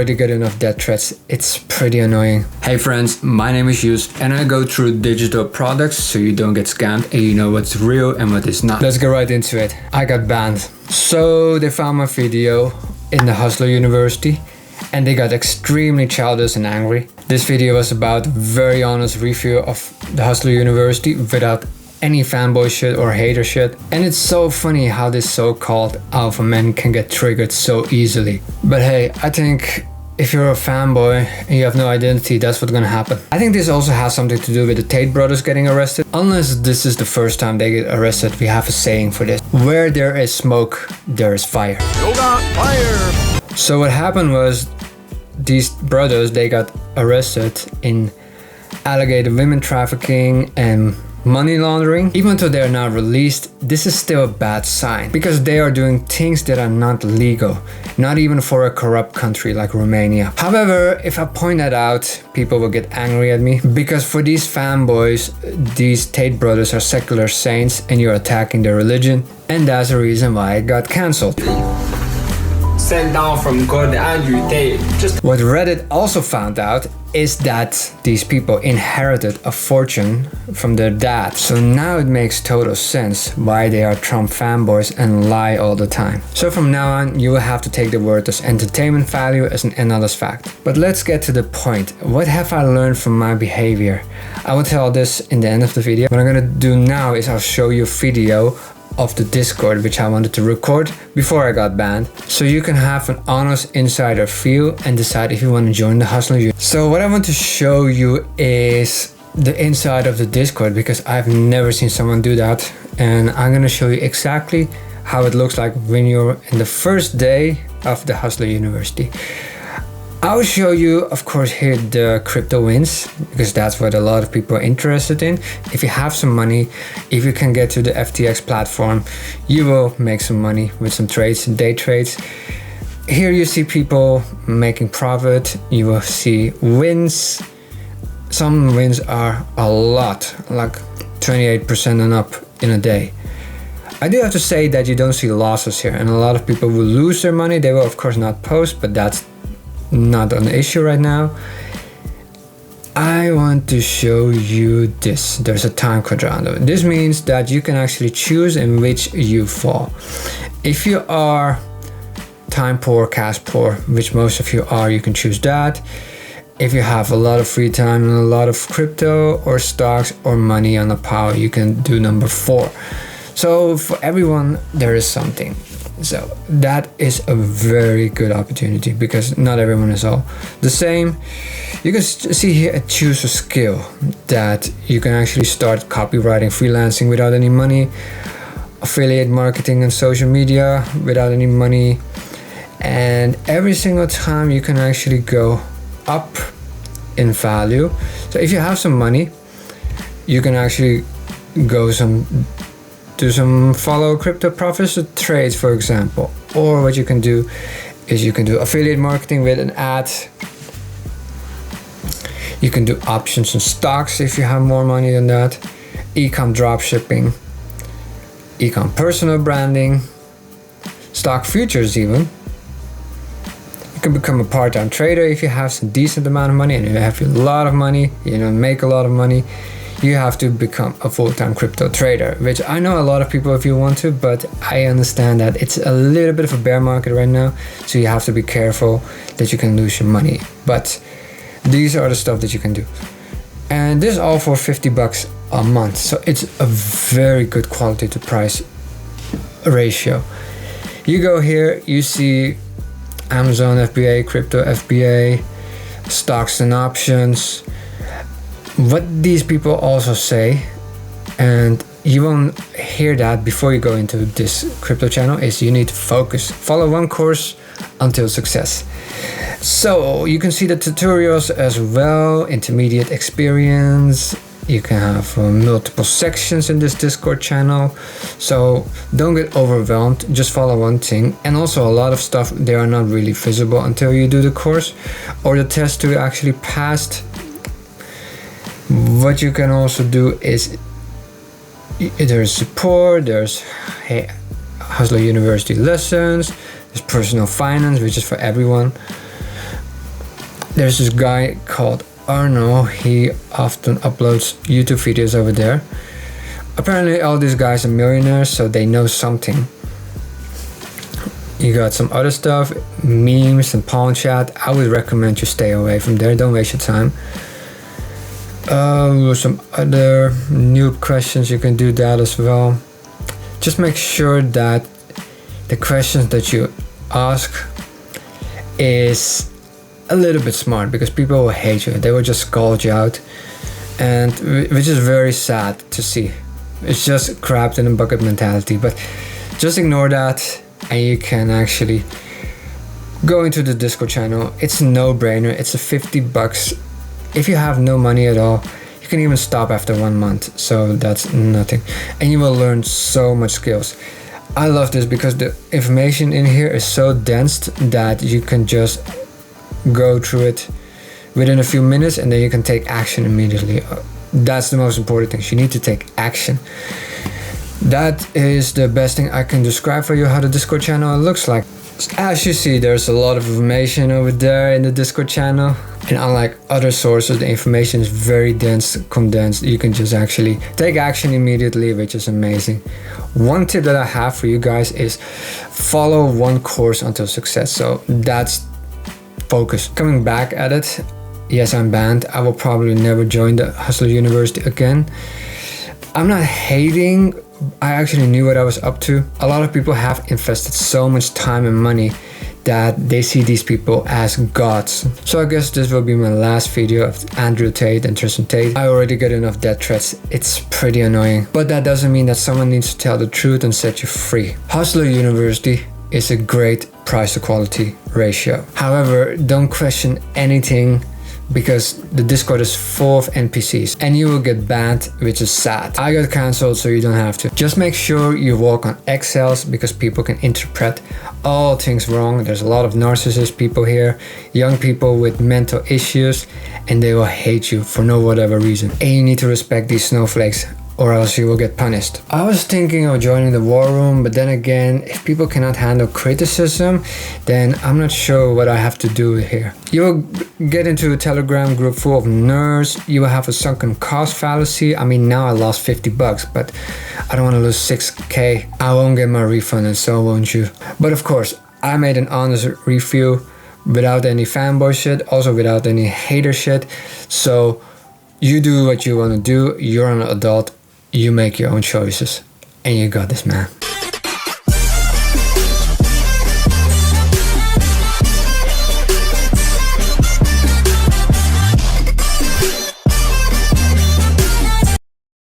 already get enough death threats. It's pretty annoying. Hey friends, my name is Yus and I go through digital products so you don't get scammed and you know what's real and what is not. Let's get right into it. I got banned. So they found my video in the Hustler University and they got extremely childish and angry. This video was about very honest review of the Hustler University without any fanboy shit or hater shit. And it's so funny how this so-called alpha men can get triggered so easily. But hey, I think if you're a fanboy and you have no identity, that's what's gonna happen. I think this also has something to do with the Tate brothers getting arrested. Unless this is the first time they get arrested, we have a saying for this. Where there is smoke, there is fire. Yoga, fire! So what happened was these brothers, they got arrested in alleged women trafficking and money laundering. Even though they are not released, this is still a bad sign because they are doing things that are not legal, not even for a corrupt country like Romania. However, if I point that out, people will get angry at me because for these fanboys, these Tate brothers are secular saints and you're attacking their religion, and that's the reason why it got cancelled. Sent down from God Andrew Tate. What Reddit also found out is that these people inherited a fortune from their dad. So now it makes total sense why they are Trump fanboys and lie all the time. So from now on, you will have to take the word as entertainment value as an analyst fact. But let's get to the point. What have I learned from my behavior? I will tell this in the end of the video. What I'm gonna do now is I'll show you a video of the Discord which I wanted to record before I got banned, so you can have an honest insider feel and decide if you want to join the Hustler. So what I want to show you is the inside of the Discord because I've never seen someone do that, and I'm gonna show you exactly how it looks like when you're in the first day of the Hustler University. I'll show you, of course, here the crypto wins because that's what a lot of people are interested in. If you have some money, if you can get to the FTX platform, you will make some money with some trades, day trades. Here you see people making profit. You will see wins. Some wins are a lot, like 28% and up in a day. I do have to say that you don't see losses here, and a lot of people will lose their money. They will of course not post, but that's not an issue right now. I want to show you this. There's a time quadrant. This means that you can actually choose in which you fall. If you are time poor, cash poor, which most of you are, you can choose that. If you have a lot of free time and a lot of crypto or stocks or money on the pile, you can do number 4. So for everyone, there is something. So that is a very good opportunity because not everyone is all the same. You can see here, choose a skill that you can actually start copywriting, freelancing without any money, affiliate marketing and social media without any money. And every single time you can actually go up in value. So if you have some money, you can actually go do some follow crypto profits or trades, for example. Or what you can do is you can do affiliate marketing with an ad. You can do options and stocks if you have more money than that. E-com dropshipping, e-com personal branding, stock futures even. You can become a part-time trader if you have some decent amount of money, and if you have a lot of money, you don't make a lot of money, you have to become a full-time crypto trader, which I know a lot of people if you want to, but I understand that it's a little bit of a bear market right now, so you have to be careful that you can lose your money. But these are the stuff that you can do. And this is all for $50 a month, so it's a very good quality to price ratio. You go here, you see Amazon FBA, crypto FBA, stocks and options. What these people also say, and you won't hear that before you go into this crypto channel, is you need to focus. Follow one course until success. So you can see the tutorials as well, intermediate experience. You can have multiple sections in this Discord channel. So don't get overwhelmed, just follow one thing. And also a lot of stuff, they are not really visible until you do the course or the test to actually pass. What you can also do is there's support, there's Hustler University lessons, there's personal finance, which is for everyone. There's this guy called Arno. He often uploads YouTube videos over there. Apparently all these guys are millionaires, so they know something. You got some other stuff, memes and pawn chat. I would recommend you stay away from there. Don't waste your time. Some other noob questions, you can do that as well. Just make sure that the questions that you ask is a little bit smart, because people will hate you. They will just scold you out, and which is very sad to see. It's just crap in a bucket mentality, but just ignore that and you can actually go into the Discord channel. It's a no-brainer. It's a $50. If you have no money at all, you can even stop after 1 month, so that's nothing, and you will learn so much skills. I love this because the information in here is so dense that you can just go through it within a few minutes, and then you can take action immediately. That's the most important thing. You need to take action. That is the best thing I can describe for you how the Discord channel looks like. As you see, there's a lot of information over there in the Discord channel, and unlike other sources, the information is very dense, condensed. You can just actually take action immediately, which is amazing. One tip that I have for you guys is follow one course until success. So that's focus. Coming back at it, yes, I'm banned. I will probably never join the Hustler University again. I'm not hating. I actually knew what I was up to. A lot of people have invested so much time and money that they see these people as gods. So I guess this will be my last video of Andrew Tate and Tristan Tate. I already get enough death threats. It's pretty annoying. But that doesn't mean that someone needs to tell the truth and set you free. Hustler University is a great price to quality ratio. However, don't question anything, because the Discord is full of NPCs and you will get banned, which is sad. I got cancelled, so you don't have to. Just make sure you walk on eggshells, because people can interpret all things wrong. There's a lot of narcissist people here, young people with mental issues, and they will hate you for no whatever reason. And you need to respect these snowflakes, or else you will get punished. I was thinking of joining the war room, but then again, if people cannot handle criticism, then I'm not sure what I have to do here. You will get into a Telegram group full of nerds. You will have a sunken cost fallacy. I mean, now I lost $50, but I don't want to lose 6K. I won't get my refund, and so won't you. But of course, I made an honest review without any fanboy shit, also without any hater shit. So you do what you want to do. You're an adult. You make your own choices, and you got this, man.